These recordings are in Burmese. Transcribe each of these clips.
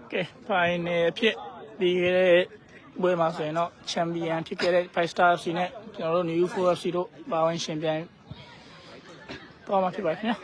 Okay, fine. The boy must not champion ticket 5 stars in it. New for zero, bowing champion. Thomas, yeah.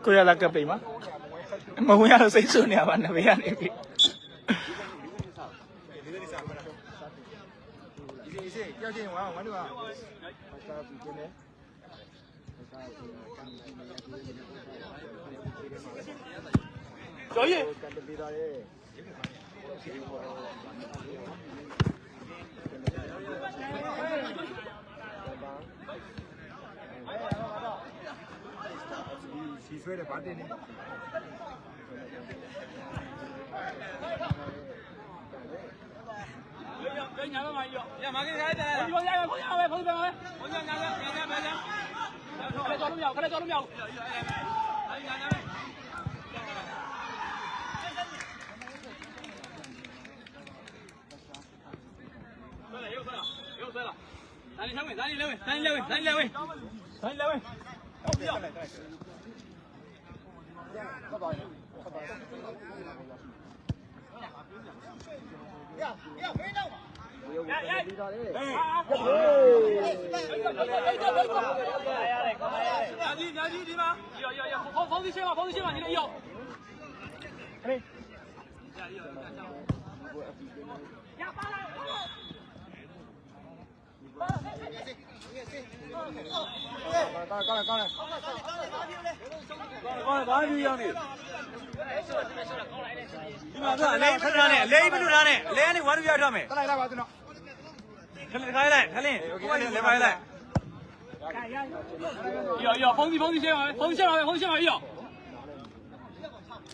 Cô ra là cặp gì mà muốn nhau xây xưa nhà bạn là mấy anh em trời ơi She's ready to party.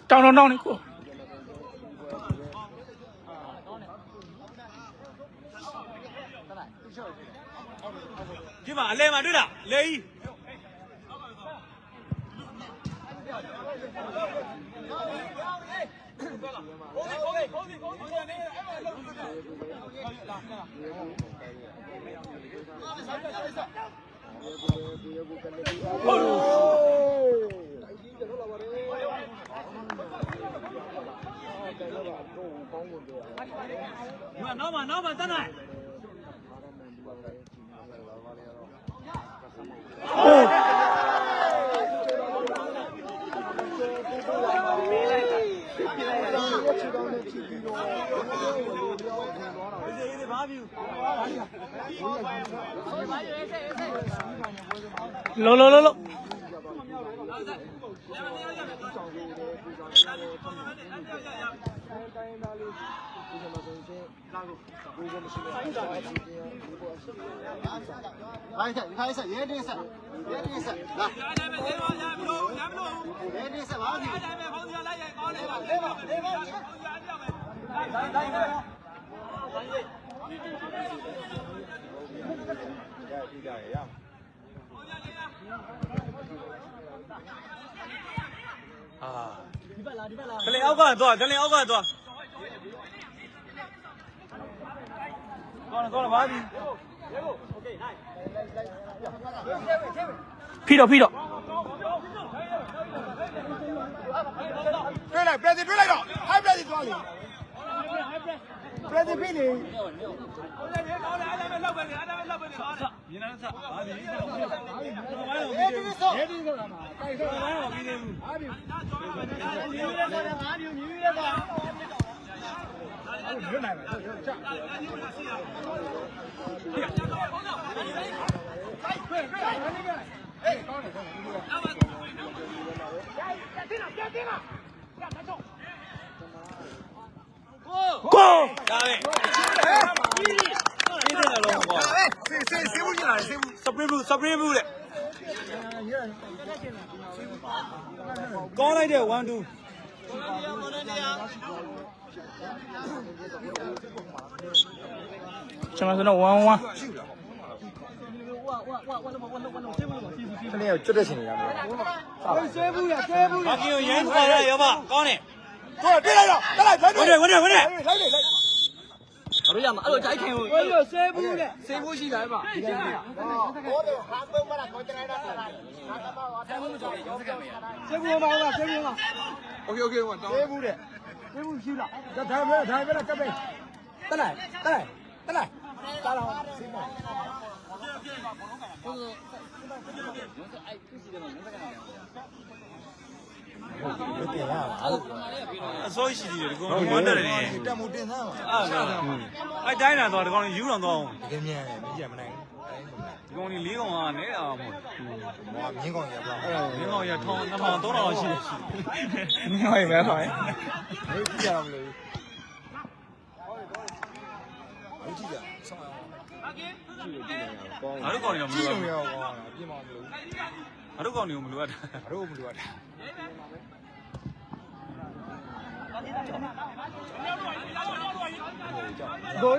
Down đi cô. Chứ mà lên mà đứa nào lấy nó mà tân này Lo.你看一下，爷这个是，爷这个是，来，爷这个是哪里？啊，这里奥冠多，这里奥冠多。过了，妈的。批到。追来，别追来了，还别抓你，别追你。Go! Spring blue 的。ကောင်းလိုက်တဲ့1 2ကျွန်တော်ဆိုတော့1-1 ခလေးကိုကျွတ်တဲ့ရှင်နေတာမျိုးဆွဲဘူးရဆွဲဘူး ဘာကြီးကိုရိုင်းခေါ်ရရောပါကောင်းတယ် တော့ပြလိုက်တော့တက်လိုက်လိုက်လိုက်လိုက် တို့ရမှာအဲ့လိုကြိုက်ခင်ကိုအဲ့လိုဆဲဘူးတဲ့ဆဲဘူးရှိတာပါဒီကနေ့ဘောတယ်ဟာပုံမလားကိုကျနေတာတာဟာတပါဟာဆဲဘူးကြောင့်ရောစက်မရဆဲဘူးပါလားဆဲဘူးလားโอเคဟိုတောင်းဆဲဘူးတဲ့ဆဲဘူးရှိလားဒါပဲကပ်ပဲတက်လိုက်တာတော့ဆင်းပါအစိုးရှိတယ်ဒီကောင်ဝမ်းတယ်နေ တက်မှုတင်သားပါ အဲ့တိုင်းလာတော့ဒီကောင်ယူတော့တော့ တကယ်မြန်မကြည့်မနိုင် ဒီကောင်လေးကောင်ကနဲအောင်မဟုတ် ဘောမြင်းကောင်ရပါ ဒီကောင်ရထောင်း2000 3000ရှိတယ် မင်းဟောရင်ပဲဆိုရင် လေးကြည့်ရအောင်လို့ဟုတ်ကြည့်ရဆောင်းအောင် ငါတို့ကောင်တွေမ ကြည့် လို လို့ ဘူး ရောကွာပြင်မလို့ ငါတို့ကောင်တွေကိုမလိုအပ်တာ တို့မလို့ရတာဂိုး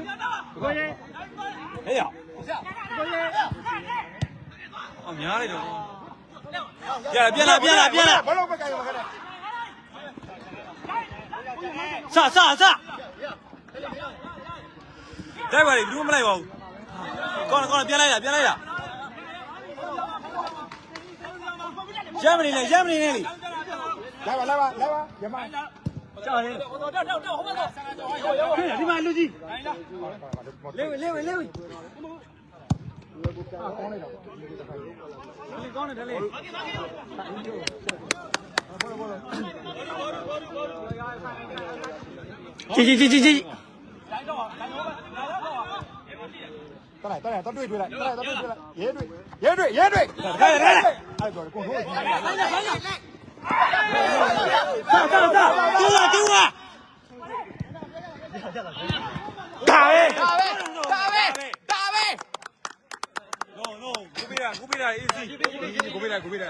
ဟေးရ အော်များလိုက်တော့ပြန်လာဘယ်လိုပဲကြိုင်မှာခဲ့လဲ စတိုက်ပါလေဘူးမလိုက်ပါဘူးကောင်းပြန်လိုက်တာရမနေလေ来吧，别慢。叫人ဒီမှာလူကြီးလေ ကောင်းလိုက်တော့ ကောင်းတယ်လေ ကြည့် တက်လိုက်တော့တွေ့လိုက်ရဲတွေ့အဲ့တော့ကိုတို့ တူက ဒါပဲ no ကိုပေးတာ easy ကိုပေးတာ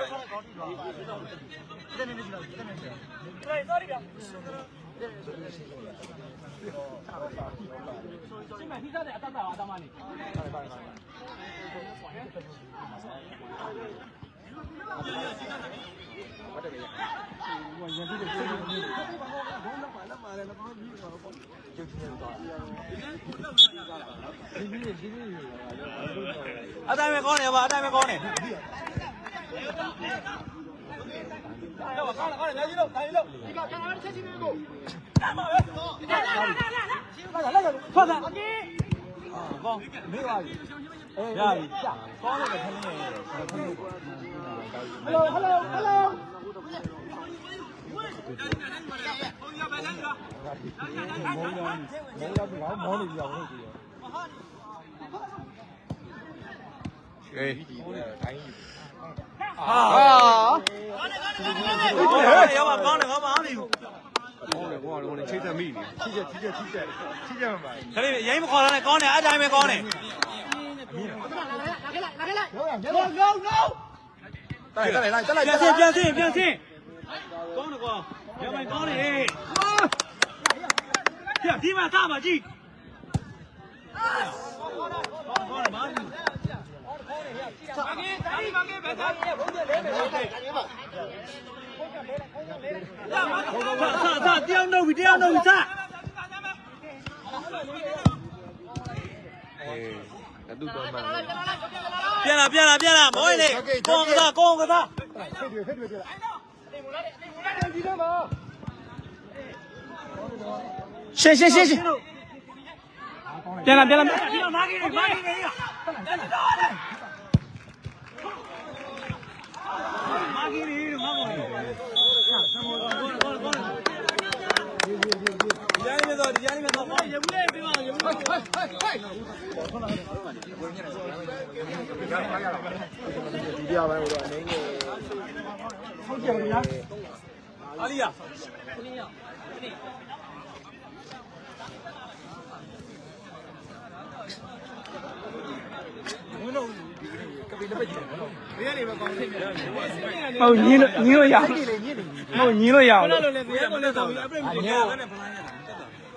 အတိုင်းပဲကောင်းတယ်ဗျအတိုင်းပဲကောင်းတယ်ထွက်တာကောင်းမေးပါပြီရပြီကောင်းတယ်ခဏလေးရောပါကောင်းတယ်ကောင်းပါပြီချိတ်ချက်မှာ ခလေးရိုင်းမခေါ်တာနဲ့ကောင်းတယ်အတိုင်းပဲကောင်းတယ် တက်လိုက် ပြန်စင်းကောင်းတယ်ကွာရမိုင်ကောင်းတယ်ဒီမှာသားပါကြည့်ကောင်းတယ်မာကြီးစတရားနှုတ်ပြီစပြန်လာမောင်းလေကောင်းကစား ရှင်းပြန်လာ ဒီမာကြီးနေရမာကြီးနေငါ့ကိုဒီကြားနေတော့ရေဘူးလေးပြပါရေဘူး ဒီပြပိုင်းတော့အနေနဲ့ဟုတ်ကြပါလား အာလီယာဝင်းတော့က ဟုတ်ညင်းလို့ရအောင်ဟုတ်ညင်းလို့ရအောင် ဘယ်လိုလဲဘေးကနေဆောင်ပြီးအပြည့်မကြည့်ဘူးနဲ့ဖလိုင်းရတာ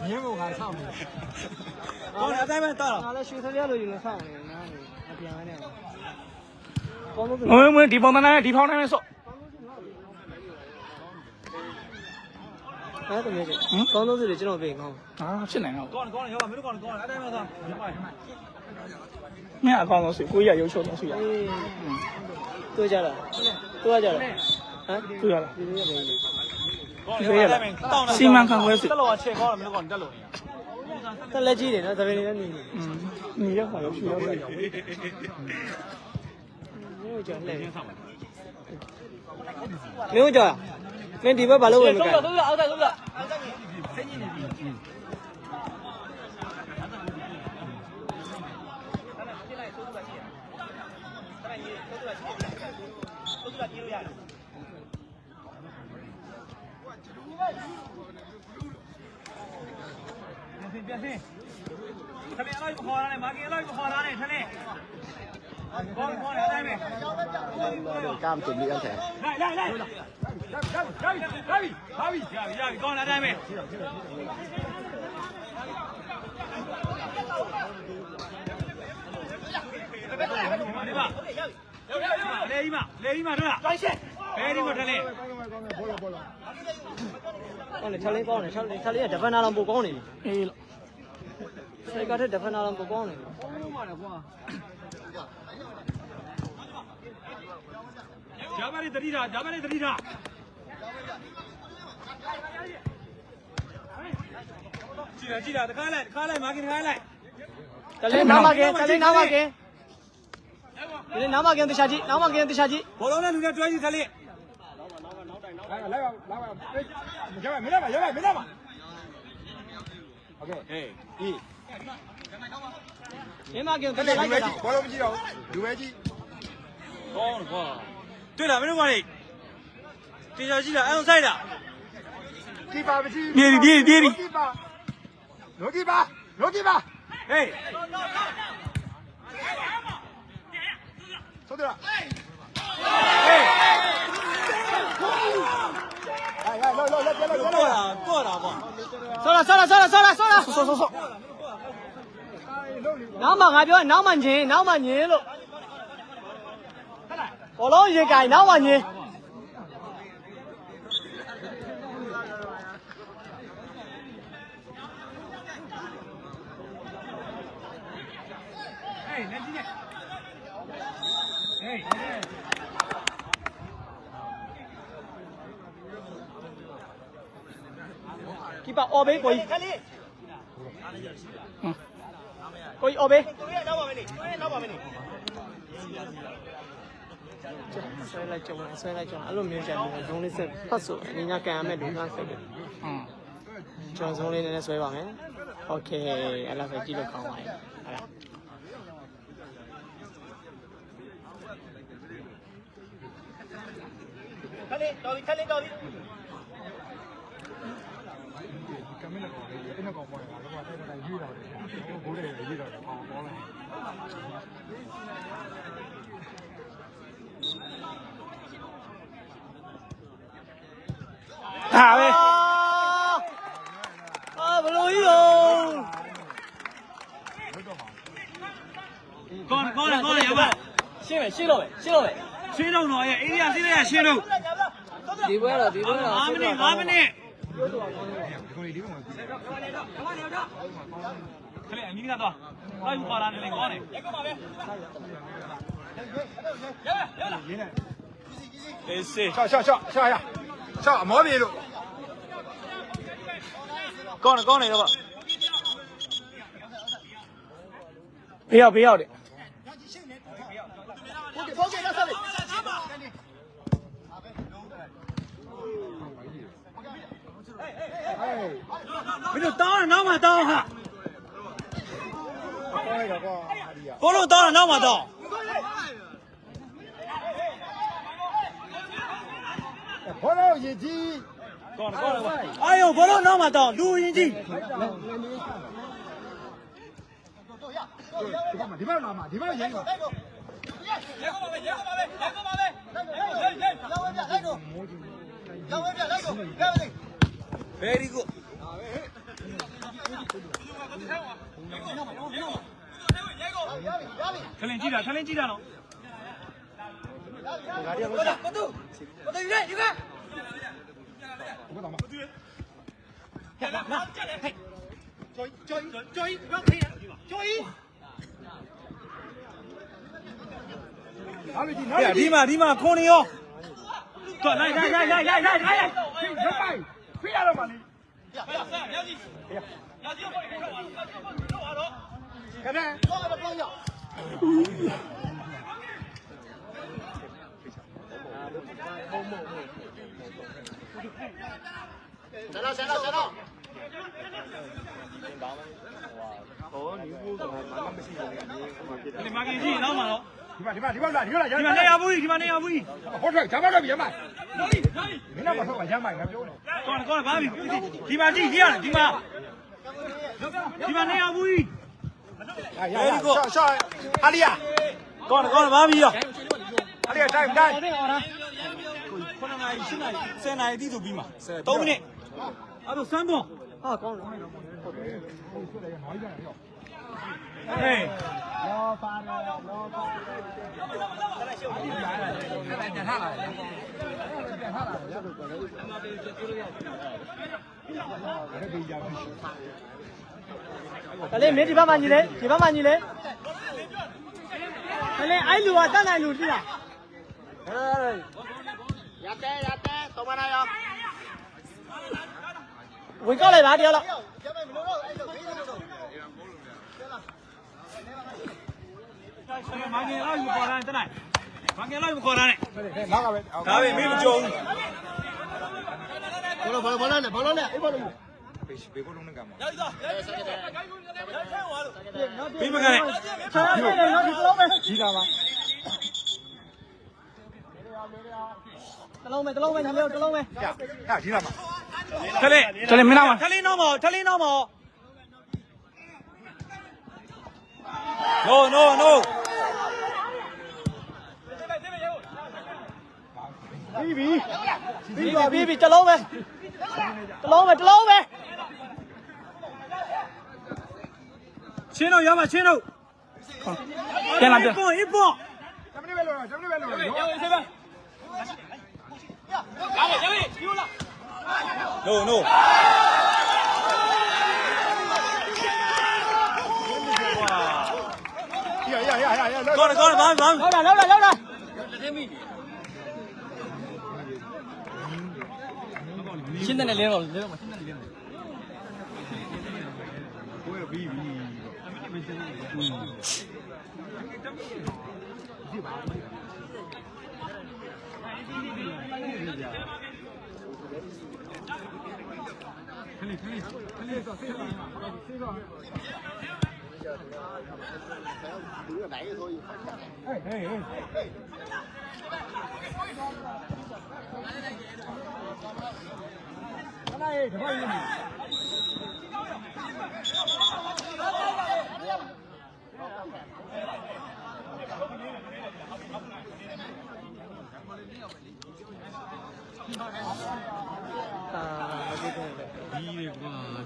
ညင်းဖို့ကဆောက်နေ ကောင်းတယ်အတိုင်းပဲတားတော့ ငါလည်းရွှေစရလို့ယူလို့ဆောက်နေနားနေအပြန်နဲ့ကောင်းလို့ မင်းဒီပုံသဏ္ဍာန်နဲ့ဒီဖောင်းတိုင်းနဲ့ဆော့ အဲ့ဒါမျိုးကြီးကောင်းလို့ဆိုရင်ကျွန်တော်ပြင်ကောင်း ဟာဖြစ်နိုင်တော့ ကောင်းတယ်ရောမင်းတို့ကောင်းတယ်အတိုင်းပဲသားညပိုင် မင်းအကောင်းဆုံးဆွေကိုကြီးကရုပ်ချုပ်ဆုံးဆွေရ အေးတွေ့ကြလားတွေ့ကြလားဟမ် တွေ့ရလား ဒီလိုရပဲ စီမံခန့်ခွဲဆွေ တက်လို့အချက်ကောင်းတယ်မင်းတို့ကောင်းတက်လို့နေ တက်လက်ကြီးတယ်နော်သပင်လေးနေနေ ညီရောက်ပါရောဖြူရောက်ပါရော မျိုးကြော်လဲမျိုးကြော်မင်းဒီဘက်ဘာလို့ဝင်မကဲ တော့တော့အောက်တက်တော့ ပြန်စင်းခလေးအလိုက်ခေါ်လာတယ်မာကင်အလိုက်ခေါ်လာတယ်ထလေးကောင်းတယ်အတိုင်းပဲ ကမ်းတင်ပြီးအောင်တယ် လိုက်ရပြီကောင်းတယ်အတိုင်းပဲလေမတို့လားဘယ်ဒီမထလေး ကောင်းတယ်6လေးကောင်းတယ်6လေးကဒဖန်နာလောင်ပိုကောင်းနေပြီ အေးလို့ စိတ်ကထက်ဒဖန်နာလောင်ပိုကောင်းနေပြီ ဂျာမနီတတိထားကြည့်တာတခါလိုက်မာကင်တခါလိုက် တလေးနားမကင်တလေးနားမကင်ဒီလေးနားမကင်တခြားကြည့်နားမကင်တခြားကြည့် ဘောလုံးနဲ့လူနဲ့တွဲကြည့်ထလေး မင်းမကင်တလေးလိုက်ကြတာ ဘောလုံးမကြည့်တော့လူပဲကြည့် ကောင်းတယ်ကွာတွေ့လားမင်းတို့ကလေတင်ချာကြည့်လားအောင်ဆိုင်လား ကီပါမကြည့် ပြေးပြီ ကီပါနိုကီပါဟေး ဆိုတော့ ဟေး တော့တာကွာ ဆောလာဆောနောက်မှငါပြောနောက်မှညင်လို့ဘောလုံးရေကြိုင်နောက်မှညင် ဟေးလက်ကြည့်နဲ့ဟေး ကီပါအော်ဘေးကိုကြီးကိုကြီးအော်ဘေးဆွဲလိုက်ကြုံအဲ့လိုမျိုးကြတယ်ဇုံးလေးဆက်ဖတ်ဆိုအင်းညာကန်ရမယ်လူကဆက်တယ်ကျွန်တော်ဇုံးလေးနည်းနည်းဆွဲပါမယ်โอเคအဲ့လောက်ပဲကြည့်လို့ကောင်းပါရဲ့အဲ့ဒါခလေးတော်ပြီ ဟာပဲ ဘလိုကြီးရော ကောင်းရပါ ရှင်းတော့မယ် ရှင်းတော့ရဲ့အေးရရှင်းရရှင်းတော့ ဒီဘွဲတော့ 5မိနစ်ခလေးအမီးကတော့လိုက်ခေါ်လာနေလေကောင်းတယ်အေးစေး ရှော့အမောပြေလို့ ကောင်းတယ်တော့ ဘေးရောက်တယ် မင်းတို့တောင်းတယ်နောက်မှတောင်းဟာ လိုက်တော့ကွာဒီက ဘောလုံးတောင်းတယ်နောက်မှတောင်း ဘောလုံးရည်ကြီး ကောင်းအာယုံဘောလုံးနောက်မှတောင်းလူရင်ကြီး ဒီဘက်လာမှာဒီဘက်ရင်းပါ Very good. ထလင်းကြည့်တာနော် ဒီမှာခွန်နေရော တော်လိုက်ဖိရတော့ပါလေ ဒီမှာကြီးကြီးနောက်မှာတော့ ဒီမှာလာ ဒီမှာနေရဘူးကြီး ဟောထွက်ဂျာမတော့ပြန်ပါမင်းတော့မဟုတ်ပါဂျာမိုင်ငါပြောတယ် ကောင်းဘာပြီဒီမှာကြည့်ရတယ်ဒီမှာနေရဘူးကြီး ရှော့အာလီယာ ကောင်းဘာပြီရော အာလီယာတိုင်း 9 နာရီ 10 နာရီတိဆိုပြီးမှာ3မိနစ်အဲ့တော့စမ်းပေါ်ဟာကောင်းတယ်ဟေး ကလေးမင်းဒီဘက်မှာညီလေကလေးအဲ့လူကတတ်နိုင်လူတိလားရတဲ့တော်မနာရောဝင်ကောက်လိုက်ပါတရားလောက်မငယ်လောက်ယူခေါ်တာတနိုင်မငယ်လောက်ယူခေါ်တာနဲ့ နောက်ကပဲ ဒါပဲမင်းမကြုံ ဘောလုံးနဲ့အေးဘောလုံးဘေကိုလုံးနဲ့ကမ်းပါ ပြီးမကနေ ဆရာပြေတယ်နော်ဒီလုံးပဲ ကြီးတာပါ တလုံးပဲနာမည်တလုံးပဲ ဟာကြီးလာမှာ ထလင်းမင်းနောက်မှာထလင်းနောက်မှာ no ပြီးတလုံးပဲချင်းတော့ရမှာချင်းတော့ ပြန်လာပြန် 一波 ဂျမနီပဲလို့ရော no ရ ကောင်းဘာ လောက်တာရှင်းတဲ့လင်းတော့ရှင်းတဲ့လင်းကိုယ်ပြီးဒီကွာ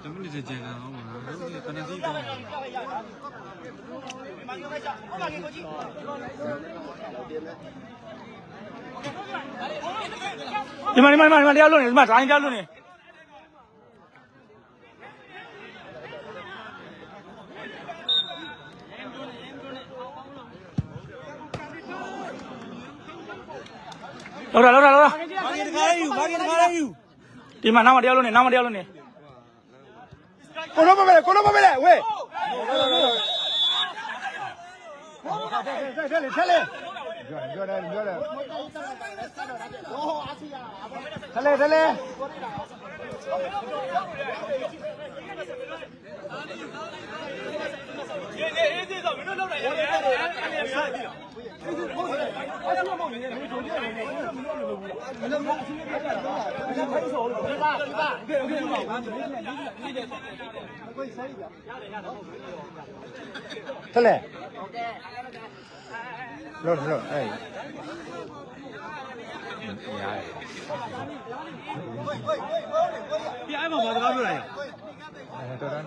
တမန်ကျန်ကန်အောင်ပါဟုတ်တယ်တနစီတော့ ဒီမှာတရားလွတ်နေဒီမှာဒိုင်းတရားလွတ်နေလောက်တာ ဘာကြီးတကားလေးယူ ဒီမှာနောက်မှတရားလွတ်နေကိုလုံးမပဲဝေးထလေပြောတယ်ထလေထလေ လောလောအဲ့ညား ပြအိုင်မှာဘာစကားပြောလိုက် တော်တော်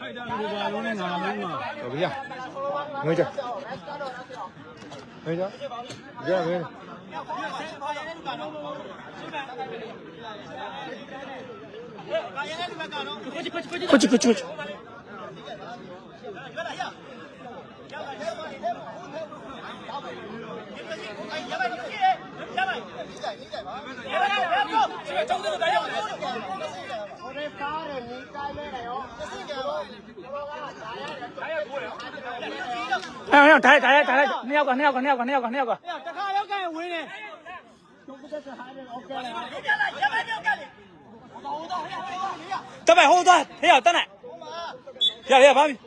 အဲ့ဒါလူဘာလုံးနဲ့ငါလုံးမှာ ဟုတ်ပြီငွေကြငွေကြကြငွေ ကိုချီ哎，抬，你要个，တခါရောက်ကန်ဝင်းနေ这边后端，哎呀，等来，呀，旁边。